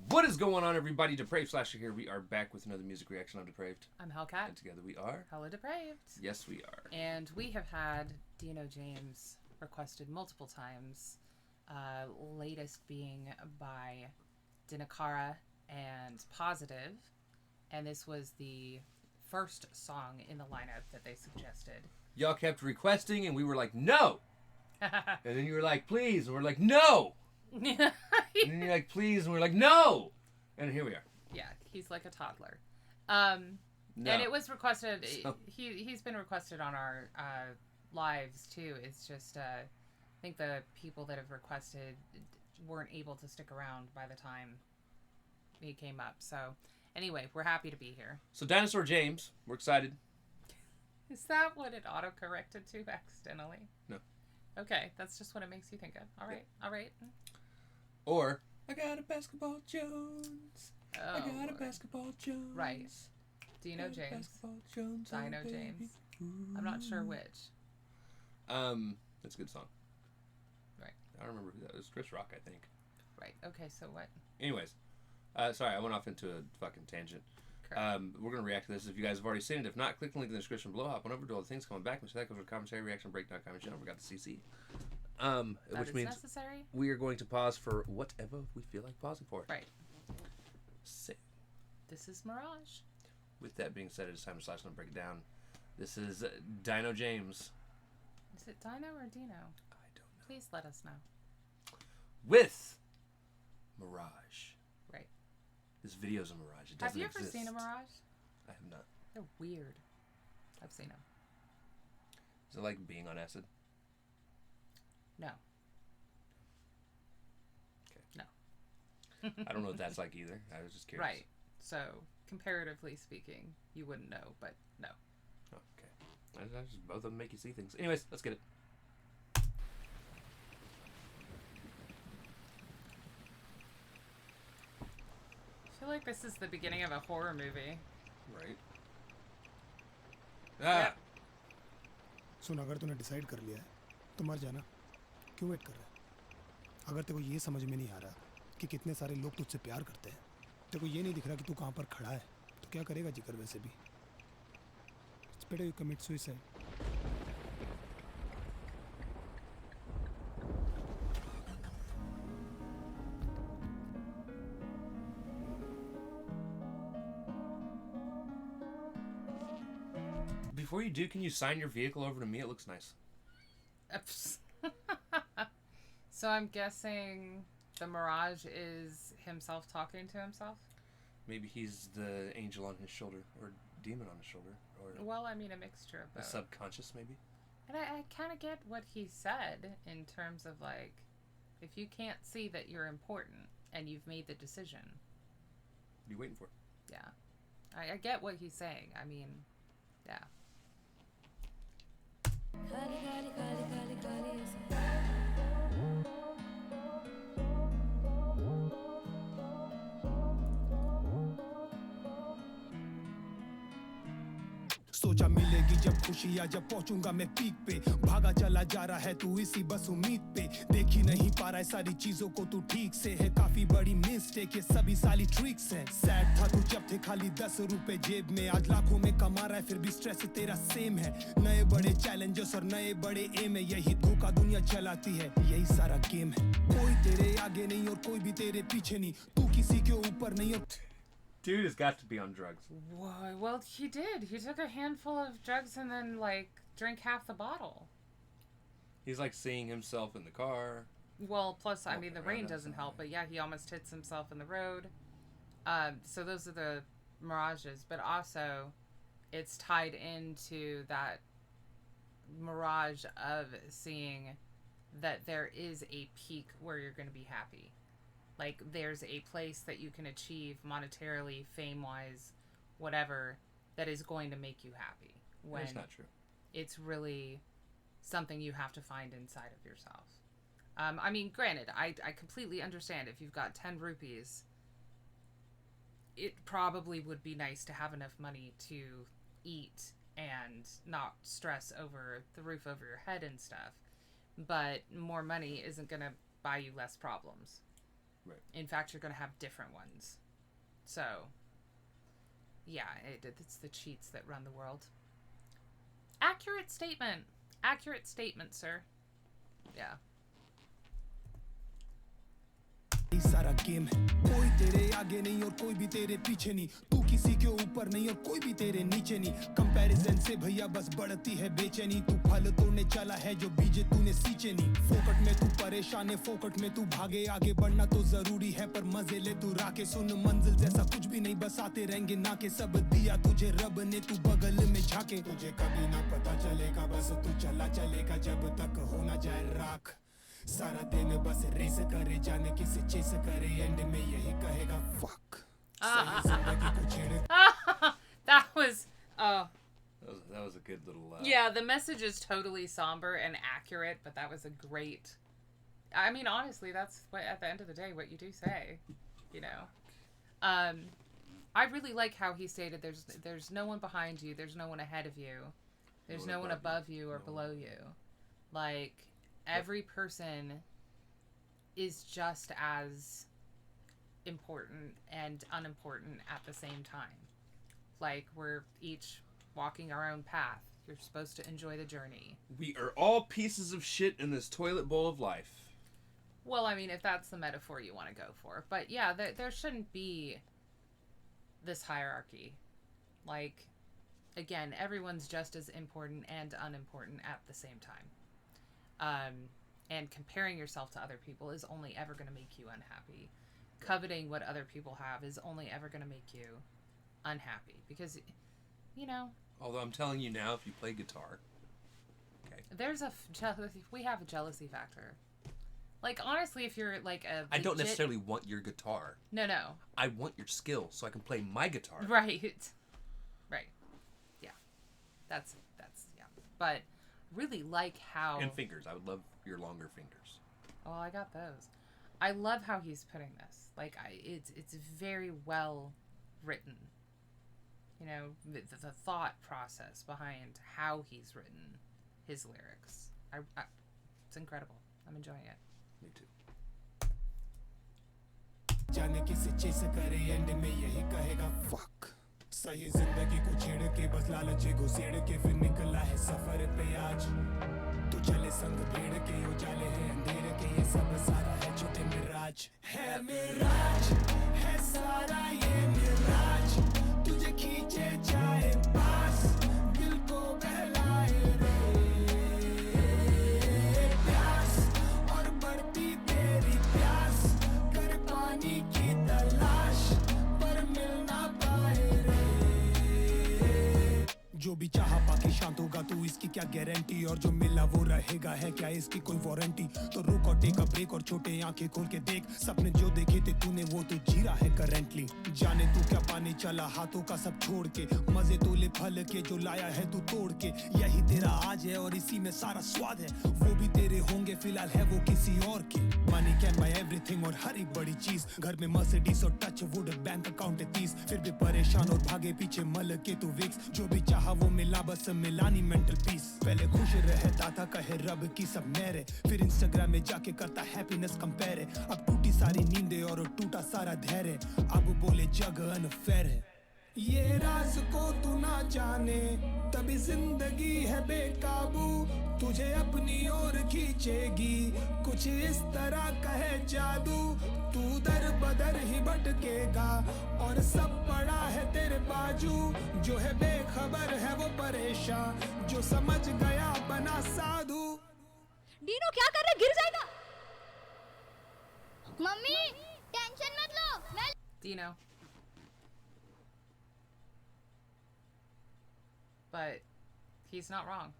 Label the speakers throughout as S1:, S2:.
S1: What is going on, everybody? Depraved Slasher here. We are back with another music reaction on Depraved.
S2: I'm Hellcat.
S1: And together we are
S2: HellaDepraved.
S1: Yes, we are.
S2: And we have had Dino James requested multiple times. Latest being by Dinakara and Positive. And this was the first song in the lineup that they suggested.
S1: Y'all kept requesting, and we were like, no! And then you were like, please, and we're like, no! And then you're like, please, and we're like, no! And here we are.
S2: Yeah, he's like a toddler.
S1: No.
S2: And it was requested,
S1: So-
S2: he's been requested on our lives too. It's just, I think the people that have requested weren't able to stick around by the time he came up. So anyway, we're happy to be here.
S1: So Dinosaur James, we're excited.
S2: Is that what it auto-corrected to accidentally?
S1: No.
S2: Okay, that's just what it makes you think of. All right, all right.
S1: Or, I got a basketball Jones.
S2: Oh,
S1: I got a
S2: Lord.
S1: basketball Jones.
S2: Right. Dino
S1: Got a
S2: James.
S1: basketball Jones, oh,
S2: Dino
S1: baby.
S2: James.
S1: Ooh.
S2: I'm not sure which.
S1: That's a good song.
S2: Right.
S1: I don't remember who that was. Chris Rock, I think.
S2: Right, okay, so what?
S1: Anyways, sorry, I went off into a fucking tangent.
S2: Correct.
S1: We're going to react to this if you guys have already seen it. If not, click the link in the description below. Hop on over to all the things coming back. So that goes for commentary, reaction, breakdown, comment channel. We got the CC.
S2: That
S1: Which
S2: is
S1: means
S2: necessary?
S1: we are going to pause for whatever we feel like pausing for.
S2: Right.
S1: Sick.
S2: This is Mirage.
S1: With that being said, it's time to slash and break it down. This is Dino James.
S2: Is it Dino or Dino?
S1: I don't know.
S2: Please let us know.
S1: With Mirage.
S2: Right.
S1: This video's a Mirage. It
S2: Have
S1: doesn't
S2: you ever
S1: exist.
S2: seen a Mirage?
S1: I have not.
S2: They're weird. I've seen them.
S1: Is it like being on acid?
S2: No.
S1: Okay. I don't know what that's like either. I was just curious.
S2: Right. So, comparatively speaking, you wouldn't know, but no.
S1: Oh, okay. I just, both of them make you see things. Anyways, let's get it.
S2: I feel like this is the beginning of a horror movie.
S1: Right. Ah!
S3: सुन, अगर तूने decide कर लिया है तो मर जाना, क्यों wait कर रहा है? अगर तेरे को ये समझ में नहीं आ रहा कि कितने सारे लोग तुझसे प्यार करते हैं, तेरे को ये नहीं दिख रहा कि तू कहाँ पर खड़ा है, तो क्या करेगा जिगर वैसे भी? It's better you commit suicide.
S1: Before you do, can you sign your vehicle over to me? It looks nice.
S2: So I'm guessing the Mirage is himself talking to himself?
S1: Maybe he's the angel on his shoulder, or demon on his shoulder, or
S2: Well, I mean, a mixture of
S1: the
S2: both.
S1: subconscious, maybe?
S2: And I kind of get what he said in terms of, like, if you can't see that you're important and you've made the decision.
S1: What are you waiting for?
S2: Yeah. I get what he's saying. I mean, yeah.
S3: सोचा मिलेगी जब खुशियाँ, जब पहुंचूंगा मैं peak पे, भागा चला जा रहा है तू इसी बस उम्मीद पे, देखी नहीं पा रहा है सारी चीजों को तू ठीक से, है काफी बड़ी मिस्टेक, ये सभी साली ट्रिक्स हैं। सैड था तू जब थे खाली 10 रुपए जेब में, आज लाखों में कमा रहा है फिर भी स्ट्रेस तेरा सेम है। नए बड़े चैलेंजेस और नए बड़े एम है, यही धोखा दुनिया चलाती है, यही सारा गेम है। कोई तेरे आगे नहीं और कोई भी तेरे पीछे नहीं, तू किसी के ऊपर नहीं और
S1: Dude has got to be on drugs.
S2: Whoa, well, he did. He took a handful of drugs and then, like, drank half the bottle.
S1: He's like seeing himself in the car.
S2: Well, plus, I mean, the
S1: Walking
S2: rain
S1: around
S2: doesn't
S1: outside.
S2: help, but yeah, he almost hits himself in the road. So those are the mirages, but also it's tied into that mirage of seeing that there is a peak where you're going to be happy. Like, there's a place that you can achieve monetarily, fame-wise, whatever, that is going to make you happy. When
S1: That's not true.
S2: it's really something you have to find inside of yourself. I mean, granted, I completely understand if you've got 10 rupees it probably would be nice to have enough money to eat and not stress over the roof over your head and stuff. But more money isn't going to buy you less problems.
S1: Right.
S2: In fact, you're going to have different ones. So, yeah, it's the cheats that run the world. Accurate statement. Accurate statement, sir. Yeah.
S3: सारा game है कोई तेरे आगे नहीं और कोई भी तेरे पीछे नहीं तू किसी के ऊपर नहीं और कोई भी तेरे नीचे नहीं कंपैरिजन से भैया बस बढ़ती है बेचैनी तू फल तोड़ने चला है जो बीज तूने सींचे नहीं फोकट में तू परेशान है फोकट में तू भागे आगे बढ़ना तो जरूरी है पर मजे ले तू राके सुन मंजिल जैसा कुछ भी नहीं बस आते रहेंगे ना के सब दिया तुझे रब ने तू बगल में झाके तुझे कभी ना पता चलेगा बस तू चला चलेगा जब तक हो ना जाए राख सारा दिन बस रेस करे जाने किसे चेस करे एंड में यही कहेगा fuck
S2: that was
S1: that was a good little
S2: yeah, the message is totally somber and accurate, but that was a great, I mean, honestly, that's what at the end of the day what you do say, you know. I really like how he stated there's no one behind you, there's no one ahead of you, there's no one above you or below you. Like, every person is just as important and unimportant at the same time. Like, we're each walking our own path. You're supposed to enjoy the journey.
S1: We are all pieces of shit in this toilet bowl of life.
S2: Well, I mean, if that's the metaphor you want to go for. But yeah, there shouldn't be this hierarchy. Like, again, everyone's just as important and unimportant at the same time. And comparing yourself to other people is only ever going to make you unhappy. Coveting what other people have is only ever going to make you unhappy. Because, you know...
S1: Although I'm telling you now, if you play guitar... Okay.
S2: We have a jealousy factor. Like, honestly, if you're, like, a legit...
S1: I don't necessarily want your guitar.
S2: No.
S1: I want your skill so I can play my guitar.
S2: Right. Right. Yeah. That's yeah. But... really like how...
S1: And fingers. I would love your longer fingers.
S2: Oh, I got those. I love how he's putting this. Like, it's very well written. You know, the thought process behind how he's written his lyrics. It's incredible. I'm enjoying it.
S1: Me too.
S3: जाने किसे chess करे and में यही कहेगा fuck सही जिंदगी को छेड़ के बस लालच घुसेड़ के फिर निकला है सफर पे आज तो चले संग भीड़ के उजाले हैं अंधेरे के ये सब सारा है छोटे मिराज है सारा ये मिराज तुझे खींचे जाए पास दिल को बहलाए रे प्यास और बढ़ती तेरी प्यास कर पानी की तलाश पर मिल ना पाए रे जो भी चाहा पाके शांत होगा तो इसकी क्या गारंटी और जो मिला वो रहेगा है क्या इसकी कोई वारंटी तो रुक और टेक अ ब्रेक और छोटे आंखें खोल के देख सपने जो देखे थे तूने वो तो जी रहा है करंटली जाने तू क्या पाने चला हाथों का सब छोड़ के मजे तो ले फल के जो लाया है तू तोड़ के यही तेरा आज है और इसी में सारा स्वाद है वो भी तेरे होंगे फिलहाल है वो किसी और के मनी कैन बाय एवरीथिंग और हर एक बड़ी चीज घर में मर्सिडीज और टच वुड बैंक अकाउंट है 30 फिर भी परेशान और भागे पीछे मल के तू विक्स जो भी चाहा वो मिला बस मिलानी मेंटल पीस पहले खुश रहता था कहे रब की सब मेरे फिर इंस्टाग्राम में जाके करता हैप्पीनेस कंपेयर है अब टूटी सारी नींदें और टूटा सारा धैर्य अब बोले जग अनफेयर है ये राज को तू ना जाने तभी जिंदगी है बेकाबू तुझे अपनी ओर खींचेगी कुछ इस तरह का है जादू तू दर बदर ही भटकेगा और सब पड़ा है तेरे बाजू जो है बेखबर है वो परेशान जो समझ गया बना साधु
S4: डीनो क्या कर रहा है गिर जाएगा मम्मी टेंशन मत लो मैं
S2: Dino. But he's not wrong.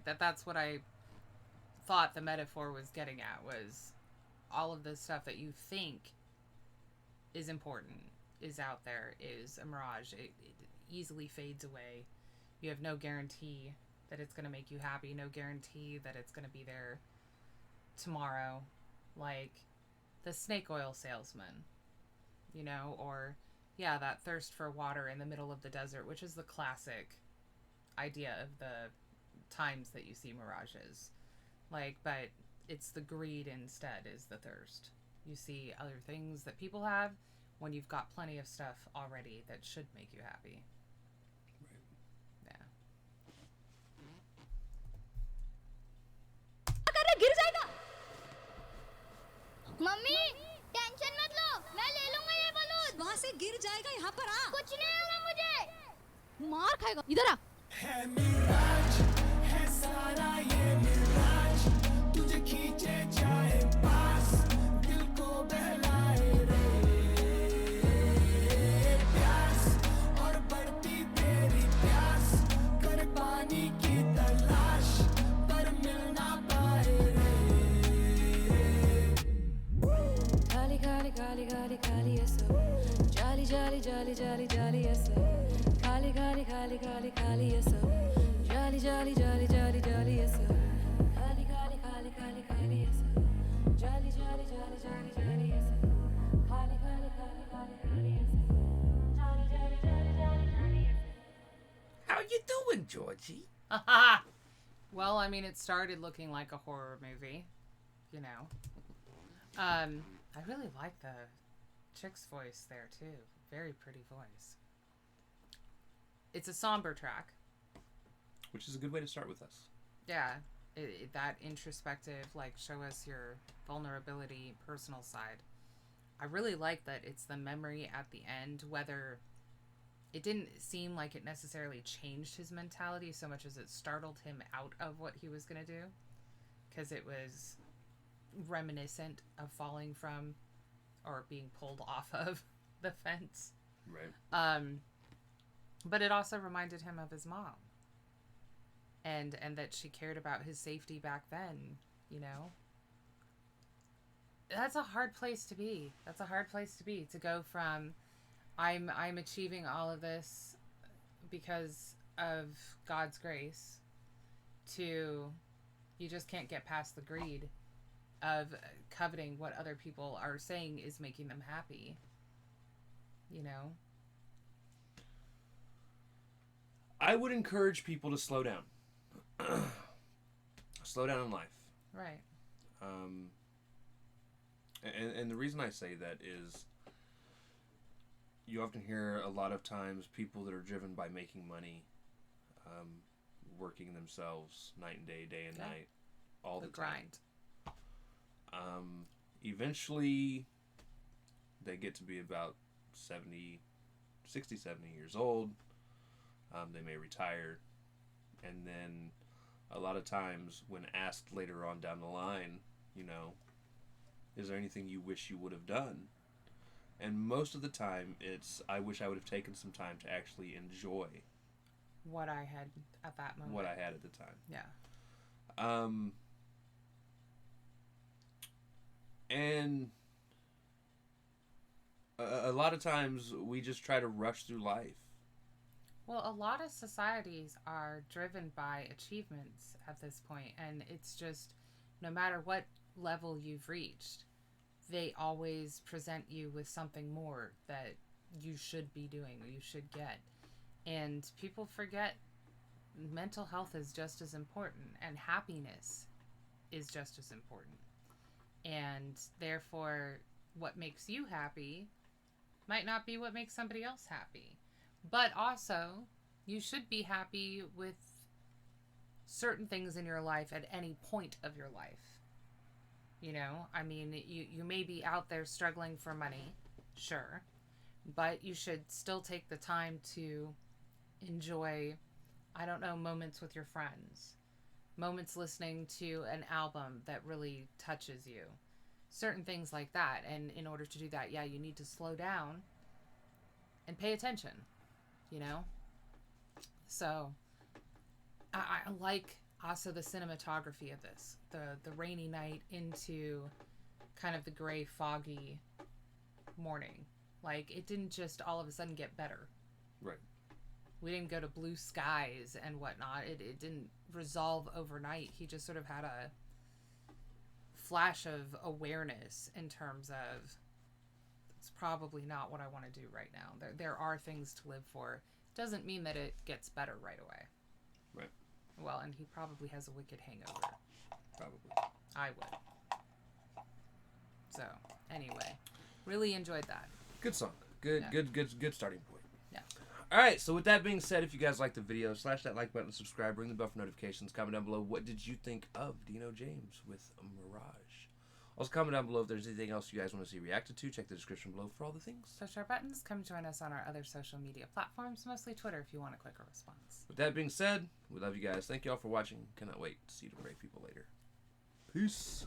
S2: That's what I thought the metaphor was getting at, was all of the stuff that you think is important is out there, is a mirage. It easily fades away. You have no guarantee that it's going to make you happy, no guarantee that it's going to be there tomorrow. Like the snake oil salesman. you know, or yeah, that thirst for water in the middle of the desert, which is the classic idea of the times that you see mirages. Like, but it's the greed instead is the thirst. You see other things that people have when you've got plenty of stuff already that should make you happy.
S1: Right.
S2: Yeah.
S4: क्या कर रहे गिर जाएगा mummy tension मत लो मैं ले लूंगा ये बलून वहां से गिर जाएगा यहाँ पर आ कुछ नहीं होगा मुझे मार खाएगा इधर आ
S3: है मिराज है सारा ये मिराज तुझे खींचे जाए पास दिल को बहलाए रे प्यास और बढ़ती तेरी प्यास कर पानी की तलाश पर मिल ना पाए रे खाली खाली खाली खाली खाली ये सब जाली जाली जाली जाली जाली ये सब खाली खाली खाली खाली खाली ये सब जाली जाली जाली जाली जाली ये सब खाली खाली खाली खाली खाली ये सब जाली जाली जाली जाली जाली ये सब खाली खाली खाली खाली खाली ये सब जाली जाली जाली जाली जाली ये सब
S1: How you doing, Georgie?
S2: Well, I mean, it started looking like a horror movie, you know. I really like the chick's voice there too. Very pretty voice. It's a somber track.
S1: Which is a good way to start with us.
S2: Yeah, that introspective, like, show us your vulnerability, personal side. I really like that it's the memory at the end, whether it didn't seem like it necessarily changed his mentality so much as it startled him out of what he was going to do, because it was reminiscent of falling from or being pulled off of the fence.
S1: Right.
S2: But it also reminded him of his mom. And that she cared about his safety back then, you know? That's a hard place to be. That's a hard place to be. To go from, I'm achieving all of this because of God's grace, to you just can't get past the greed of coveting what other people are saying is making them happy. You know?
S1: I would encourage people to slow down. Slow down in life.
S2: Right.
S1: And the reason I say that is you often hear a lot of times people that are driven by making money, working themselves night and day and night, all the
S2: grind.
S1: Eventually they get to be about 60, 70 years old. They may retire, and then a lot of times when asked later on down the line, you know, is there anything you wish you would have done? And most of the time it's, I wish I would have taken some time to actually enjoy
S2: what I had at that moment.
S1: What I had at the time.
S2: Yeah.
S1: And a lot of times we just try to rush through life.
S2: Well, a lot of societies are driven by achievements at this point, and it's just, no matter what level you've reached, they always present you with something more that you should be doing or you should get. And people forget mental health is just as important, and happiness is just as important. And therefore, what makes you happy might not be what makes somebody else happy. But also, you should be happy with certain things in your life at any point of your life. You know, I mean, you may be out there struggling for money, sure, but you should still take the time to enjoy, I don't know, moments with your friends, moments listening to an album that really touches you, certain things like that. And in order to do that, yeah, you need to slow down and pay attention, you know? So I like also the cinematography of this, the rainy night into kind of the gray, foggy morning. Like, it didn't just all of a sudden get better.
S1: Right.
S2: We didn't go to blue skies and whatnot. It didn't resolve overnight. He just sort of had a flash of awareness in terms of it's probably not what I want to do right now. There are things to live for. Doesn't mean that it gets better right away.
S1: Right.
S2: Well, and he probably has a wicked hangover.
S1: Probably.
S2: I would. So, anyway, really enjoyed that.
S1: Good song. Good starting point.
S2: Yeah.
S1: All right, so with that being said, if you guys like the video, slash that like button, subscribe, ring the bell for notifications, comment down below what did you think of Dino James with Mirage. Also, comment down below if there's anything else you guys want to see reacted to. Check the description below for all the things.
S2: Push our buttons. Come join us on our other social media platforms, mostly Twitter if you want a quicker response.
S1: With that being said, we love you guys. Thank you all for watching. Cannot wait to see the brave people later. Peace.